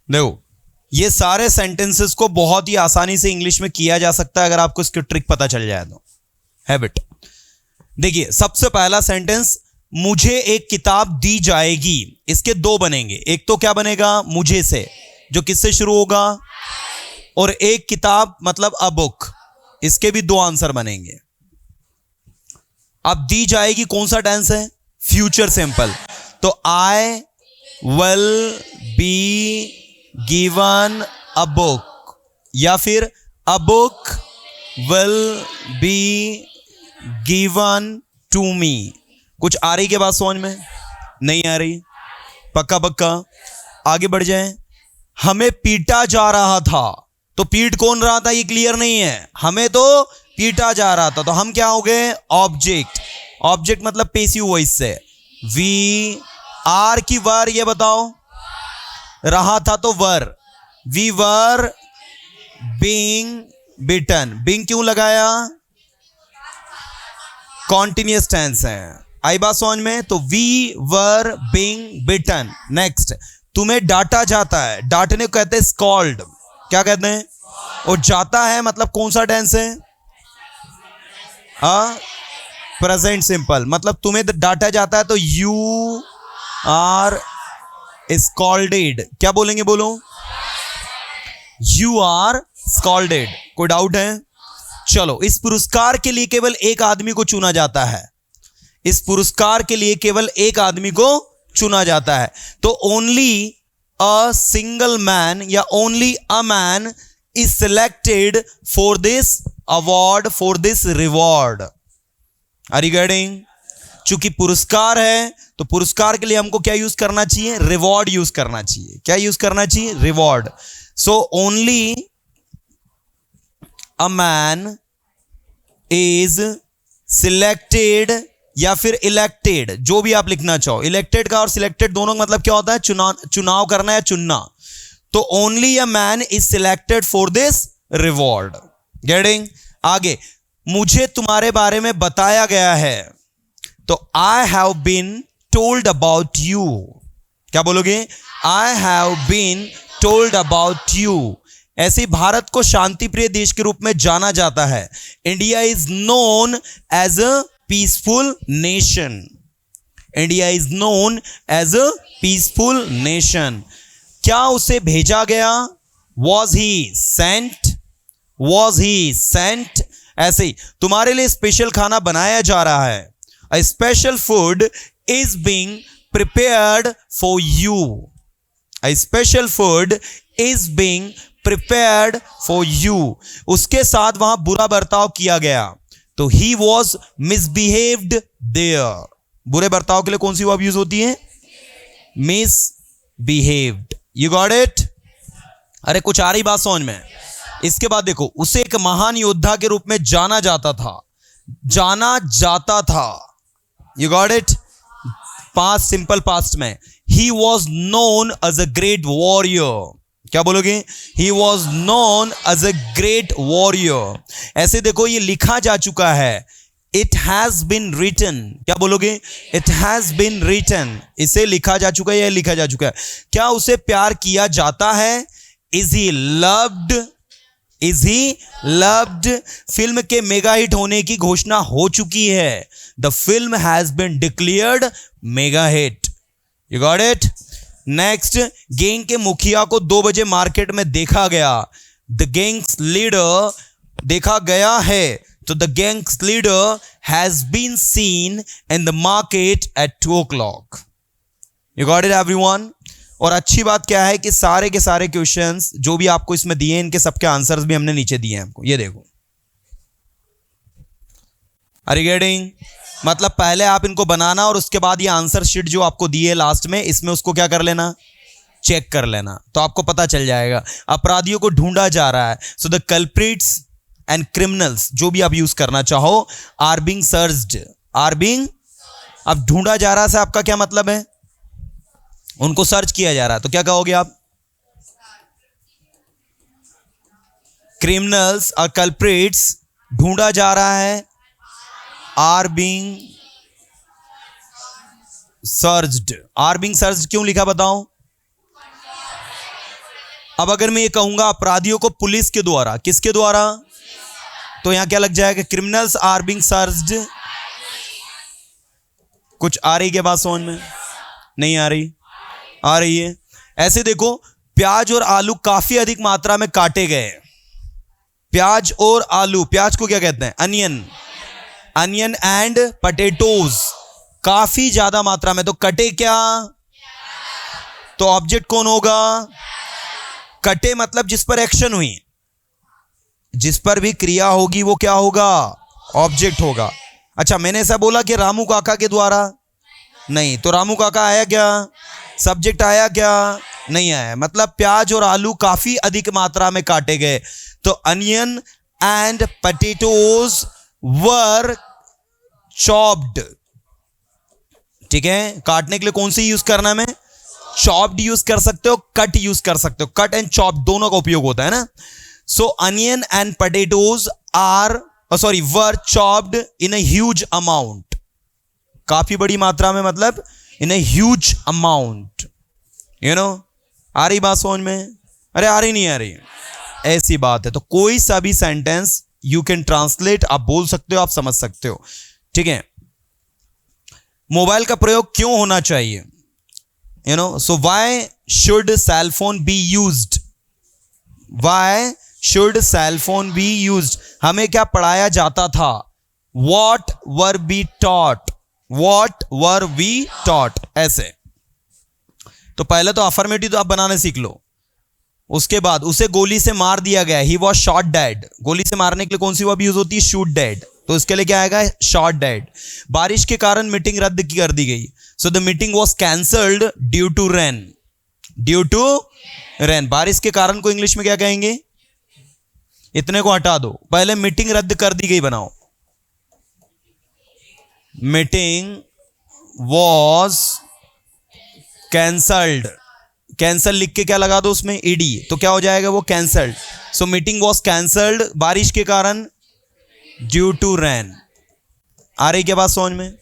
देखो, ये सारे सेंटेंसेस को बहुत ही आसानी से इंग्लिश में किया जा सकता है अगर आपको इसकी ट्रिक पता चल जाए तो। हैबिट। देखिए, सबसे पहला सेंटेंस, मुझे एक किताब दी जाएगी। इसके दो बनेंगे, एक तो क्या बनेगा, मुझे से, जो किससे शुरू होगा, और एक किताब मतलब अ बुक, इसके भी दो आंसर बनेंगे। अब दी जाएगी कौन सा टेंस है, फ्यूचर सिंपल, तो I will be given a book, या फिर a book will be given to me. कुछ आ रही के बात समझ में? नहीं आ रही? पक्का पक्का। आगे बढ़ जाएं। हमें पीटा जा रहा था, तो पीट कौन रहा था ये क्लियर नहीं है, हमें तो पीटा जा रहा था, तो हम क्या हो गए, ऑब्जेक्ट। ऑब्जेक्ट मतलब पेसिव वॉइस से। वी आर की वर, ये बताओ, रहा था तो were, we were being beaten. Being क्यों लगाया, कॉन्टिन्यूअस टेंस है। आई बात समझ में? तो we were being bitten. Next, तुम्हें डांटा जाता है, डांटने को कहते हैं स्कॉल्ड। क्या कहते हैं? और जाता है मतलब कौन सा टेंस है, प्रेजेंट सिंपल। मतलब तुम्हें डांटा जाता है तो यू आर स्कॉल्डेड। क्या बोलेंगे, बोलो, यू आर स्कॉल्डेड। कोई डाउट है? चलो, इस पुरस्कार के लिए केवल एक आदमी को चुना जाता है, इस पुरस्कार के लिए केवल एक आदमी को चुना जाता है, तो ओनली अ सिंगल मैन या only a man is selected for this award, for this reward. Are you getting? चूंकि पुरस्कार है तो पुरस्कार के लिए हमको क्या यूज करना चाहिए, रिवॉर्ड यूज करना चाहिए। क्या यूज करना चाहिए, reward. So only a man is selected या फिर इलेक्टेड, जो भी आप लिखना चाहो। इलेक्टेड का और सिलेक्टेड दोनों का मतलब क्या होता है, चुनाव करना या चुनना। तो only a man is selected for this reward. Getting? आगे, मुझे तुम्हारे बारे में बताया गया है, तो I have been told about you. क्या बोलोगे, I have been told about you. ऐसे ही भारत को शांति प्रिय देश के रूप में जाना जाता है। India is known as a peaceful nation. India is known as a peaceful nation. क्या उसे भेजा गया, was he sent, was he sent. ऐसे ही तुम्हारे लिए स्पेशल खाना बनाया जा रहा है, a special food is being prepared for you. A special food is being prepared for you. उसके साथ वहां बुरा बर्ताव किया गया, तो ही वॉज मिसबिहेव्ड देयर। बुरे बर्ताव के लिए कौन सी वर्ब यूज होती है, मिसबिहेव्ड। You got it? अरे कुछ आ रही बात समझ में? इसके बाद देखो, उसे एक महान योद्धा के रूप में जाना जाता था, जाना जाता था। You got it? Past simple past में, he was known as a great warrior. क्या बोलोगे, he was known as a great warrior. ऐसे देखो, ये लिखा जा चुका है, इट हैज बिन रिटन। क्या बोलोगे, इट हैज बिन रिटन। इसे लिखा जा चुका है या लिखा जा चुका है। क्या उसे प्यार किया जाता है, is he loved, is he loved. Film के मेगा हिट होने की घोषणा हो चुकी है, the film has been declared mega hit. You got it? Next, gang के मुखिया को 2 बजे मार्केट में देखा गया, द गैंग्स लीडर। देखा गया है तो the gang's leader has been seen in the market at 2 o'clock। You got it everyone? और अच्छी बात क्या है कि सारे के सारे क्वेश्चंस जो भी आपको इसमें दिए, इनके सबके आंसर्स भी हमने नीचे दिए हैं आपको। ये देखो, आर यू गेटिंग? मतलब पहले आप इनको बनाना और उसके बाद ये आंसर शीट जो आपको दी है लास्ट में, इसमें उसको क्या कर लेना, चेक कर लेना, तो आपको पता चल जाएगा। अपराधियों को ढूंढा जा रहा है, so the culprits and criminals, जो भी आप यूज करना चाहो, are being searched, are being. अब ढूंढा जा रहा है से आपका क्या मतलब है, उनको सर्च किया जा रहा है, तो क्या कहोगे आप, क्रिमिनल्स और कल्प्रिट्स ढूंढा जा रहा है, are being searched. Are being searched क्यों लिखा बताओ, अब अगर मैं ये कहूंगा अपराधियों को पुलिस के द्वारा, किसके द्वारा, तो यहां क्या लग जाएगा, क्रिमिनल्स आर बीइंग सर्च्ड। कुछ आ रही क्या बात समझ में? नहीं आ रही? आ रही है। ऐसे देखो, प्याज और आलू काफी अधिक मात्रा में काटे गए। प्याज और आलू, प्याज को क्या कहते हैं, अनियन, अनियन एंड पटेटोज, काफी ज्यादा मात्रा में। तो कटे क्या, तो ऑब्जेक्ट कौन होगा, कटे मतलब जिस पर एक्शन हुई, जिस पर भी क्रिया होगी वो क्या होगा, ऑब्जेक्ट होगा। अच्छा, मैंने ऐसा बोला कि रामू काका के द्वारा, नहीं, तो रामू काका आया क्या, सब्जेक्ट आया क्या, नहीं आया। मतलब प्याज और आलू काफी अधिक मात्रा में काटे गए। तो onion and potatoes were chopped. ठीक है, काटने के लिए कौन सी यूज करना है, मैं चॉप्ड यूज कर सकते हो, कट यूज कर सकते हो, कट एंड चॉप दोनों का उपयोग होता है ना। So onion and potatoes are were chopped in a huge amount, काफी बड़ी मात्रा में, मतलब in a huge amount. You know, आ रही बात समझ में? अरे आ रही नहीं आ रही? ऐसी बात है। तो कोई सा भी सेंटेंस यू कैन ट्रांसलेट, आप बोल सकते हो, आप समझ सकते हो। ठीक है, मोबाइल का प्रयोग क्यों होना चाहिए, you know, so why should cell phone be used, why should cell phone be used, हमें क्या पढ़ाया जाता था, what were be taught, what were we taught. ऐसे तो पहले तो अफर्मेटिव तो आप बनाने सीख लो, उसके बाद उसे गोली से मार दिया गया, ही वॉज शॉट डेड। गोली से मारने के लिए कौन सी वर्ब यूज होती है, शूट डेड, तो इसके लिए क्या आएगा, शॉट डेड। बारिश के कारण मीटिंग रद्द कर दी गई, so the meeting was cancelled due to rain, due to rain. बारिश के कारण को इंग्लिश में क्या कहेंगे, इतने को हटा दो, पहले मीटिंग रद्द कर दी गई बनाओ, मीटिंग वॉज कैंसल्ड, कैंसल लिख के क्या लगा दो उसमें, ईडी, तो क्या हो जाएगा वो, cancelled. So meeting was cancelled, बारिश के कारण, ड्यू टू रेन। आ रही क्या बात समझ में?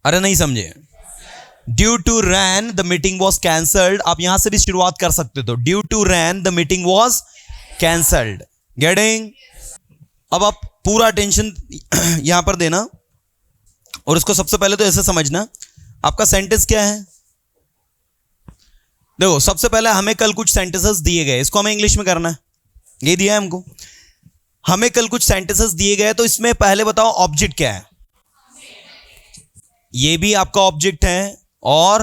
अरे नहीं समझे? Due to rain the meeting was cancelled, आप यहां से भी शुरुआत कर सकते हो, due to rain the meeting was cancelled. Getting? अब आप पूरा अटेंशन यहां पर देना, और इसको सबसे पहले तो ऐसे समझना, आपका सेंटेंस क्या है। देखो, सबसे पहले हमें कल कुछ सेंटेंसेस दिए गए, इसको हमें इंग्लिश में करना है, ये दिया है हमको, हमें कल कुछ सेंटेंसेस दिए गए, तो इसमें पहले बताओ ऑब्जेक्ट क्या है, ये भी आपका ऑब्जेक्ट है। और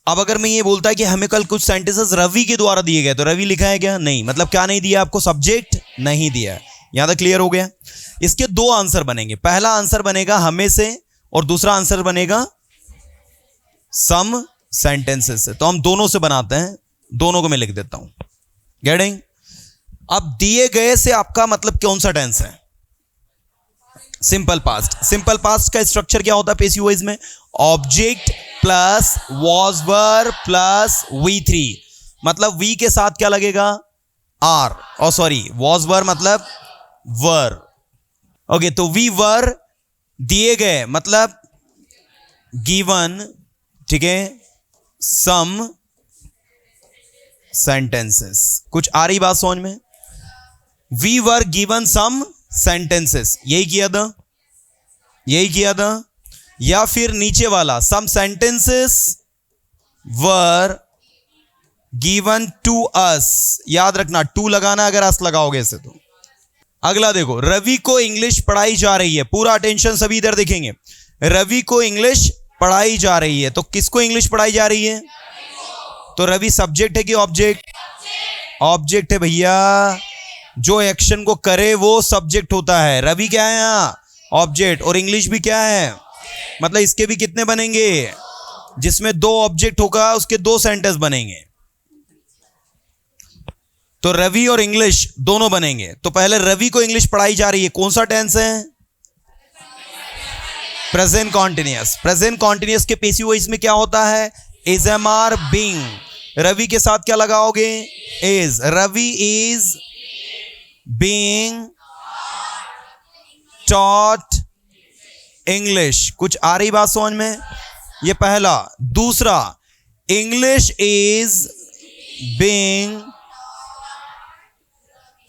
अब अगर मैं ये बोलता है कि हमें कल कुछ सेंटेंसेस रवि के द्वारा दिए गए, तो रवि लिखा है क्या, नहीं, मतलब क्या नहीं दिया आपको, सब्जेक्ट नहीं दिया। यहां तक क्लियर हो गया? इसके दो आंसर बनेंगे, पहला आंसर बनेगा हमें से, और दूसरा आंसर बनेगा सम सेंटेंसेस से। तो हम दोनों से बनाते हैं, दोनों को मैं लिख देता हूं। गेटिंग? अब दिए गए से आपका मतलब कौन सा टेंस है, सिंपल पास्ट। सिंपल पास्ट का स्ट्रक्चर क्या होता है पैसिव वॉइस में, object plus was were plus V3, मतलब वी के साथ क्या लगेगा, आर, और सॉरी वॉज वर मतलब वर। ओके, तो वी वर दिए गए मतलब गिवन, ठीक है, सम सेंटेंसेस। कुछ आ रही बात समझ में? We were given some sentences, यही किया था, यही किया था। या फिर नीचे वाला, some sentences were given to us, याद रखना टू लगाना अगर अस लगाओगे ऐसे तो। अगला देखो, रवि को इंग्लिश पढ़ाई जा रही है, पूरा अटेंशन सभी इधर देखेंगे, रवि को इंग्लिश पढ़ाई जा रही है, तो किसको इंग्लिश पढ़ाई जा रही है, तो रवि सब्जेक्ट है कि ऑब्जेक्ट, ऑब्जेक्ट है भैया, जो एक्शन को करे वो सब्जेक्ट होता है। रवि क्या है यहां, ऑब्जेक्ट, और इंग्लिश भी क्या है, मतलब इसके भी कितने बनेंगे, जिसमें दो ऑब्जेक्ट होगा उसके दो सेंटेंस बनेंगे, तो रवि और इंग्लिश दोनों बनेंगे। तो पहले रवि को इंग्लिश पढ़ाई जा रही है, कौन सा टेंस है, प्रेजेंट कॉन्टिन्यूअस। प्रेजेंट कॉन्टिन्यूअस के पैसिव वॉइस में क्या होता है, is, am, are, being. Ravi के साथ क्या लगाओगे, is, Ravi is being taught English. कुछ आ रही बात समझ में? ये पहला। दूसरा, English is being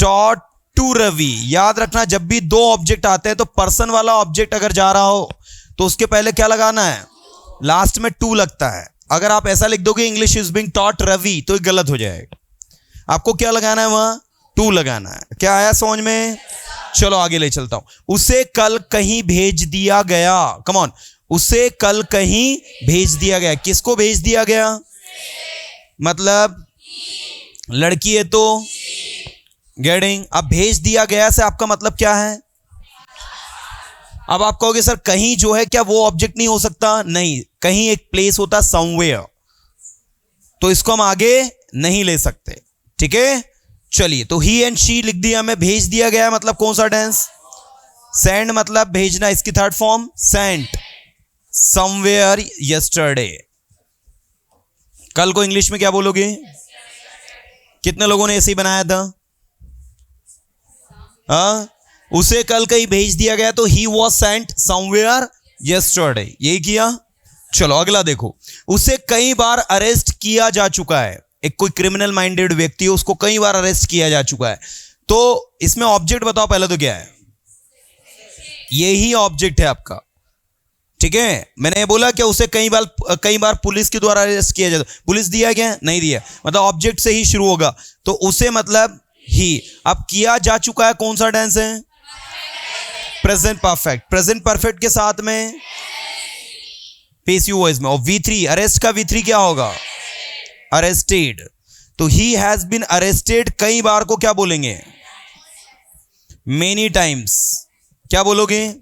taught to Ravi. याद रखना, जब भी दो ऑब्जेक्ट आते हैं तो पर्सन वाला ऑब्जेक्ट अगर जा रहा हो तो उसके पहले क्या लगाना है, लास्ट में टू लगता है। अगर आप ऐसा लिख दोगे English is being taught Ravi तो ये गलत हो जाएगा। आपको क्या लगाना है, वहां टू लगाना है। क्या आया समझ में? चलो आगे ले चलता हूं। उसे कल कहीं भेज दिया गया। कम ऑन, उसे कल कहीं भेज दिया गया। किसको भेज दिया गया? मतलब लड़की है तो गेटिंग। अब भेज दिया गया से आपका मतलब क्या है? अब आप कहोगे सर कहीं जो है क्या वो ऑब्जेक्ट नहीं हो सकता? नहीं, कहीं एक प्लेस होता समवेयर, तो इसको हम आगे नहीं ले सकते। ठीक है, चलिए तो ही एंड शी लिख दिया मैं, भेज दिया गया मतलब कौन सा टेंस? सेंड मतलब भेजना, इसकी third form sent somewhere yesterday. कल को इंग्लिश में क्या बोलोगे? कितने लोगों ने ऐसे ही बनाया था? उसे कल कहीं भेज दिया गया तो he was sent somewhere yesterday, यही किया। चलो अगला देखो, उसे कई बार अरेस्ट किया जा चुका है। एक कोई क्रिमिनल माइंडेड व्यक्ति है, उसको कई बार अरेस्ट किया जा चुका है। तो इसमें ऑब्जेक्ट बताओ पहले तो क्या है? यही ऑब्जेक्ट है आपका। ठीक है, मैंने बोला कि उसे कई बार पुलिस के द्वारा अरेस्ट किया जाता। पुलिस दिया गया? नहीं दिया, मतलब ऑब्जेक्ट से ही शुरू होगा। तो उसे मतलब ही। अब किया जा चुका है कौन सा टेंस है? Present perfect. प्रेजेंट परफेक्ट के साथ में पेसिव वॉइस में। और V3, अरेस्ट का V3 क्या होगा? अरेस्टेड। तो ही हैज बीन अरेस्टेड कई बार को क्या बोलेंगे? Many times. क्या बोलोगे?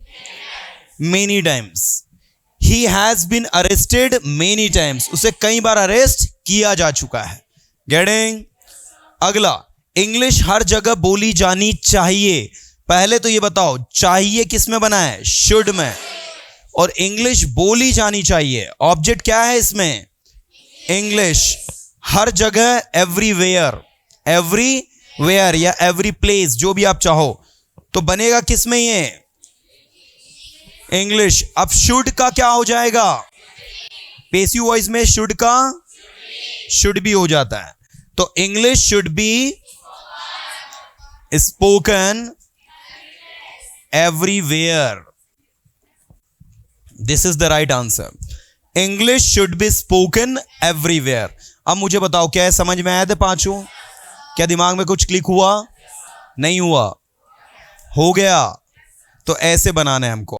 Many times. He has been arrested many times, उसे कई बार अरेस्ट किया जा चुका है। गेटिंग? अगला, इंग्लिश हर जगह बोली जानी चाहिए। पहले तो ये बताओ चाहिए किस में बना है? शुड में। और इंग्लिश बोली जानी चाहिए, ऑब्जेक्ट क्या है इसमें? इंग्लिश। हर जगह एवरीवेयर, एवरीवेयर या एवरी प्लेस, जो भी आप चाहो। तो बनेगा किस में ये? इंग्लिश। अब शुड का क्या हो जाएगा? पेसिव वॉइस में शुड का शुड भी हो जाता है। तो English should be spoken everywhere. This is the right answer. English should be spoken everywhere. अब मुझे बताओ क्या है, समझ में आया था पांचों? क्या दिमाग में कुछ क्लिक हुआ? नहीं हुआ? हो गया? तो ऐसे बनाना है हमको।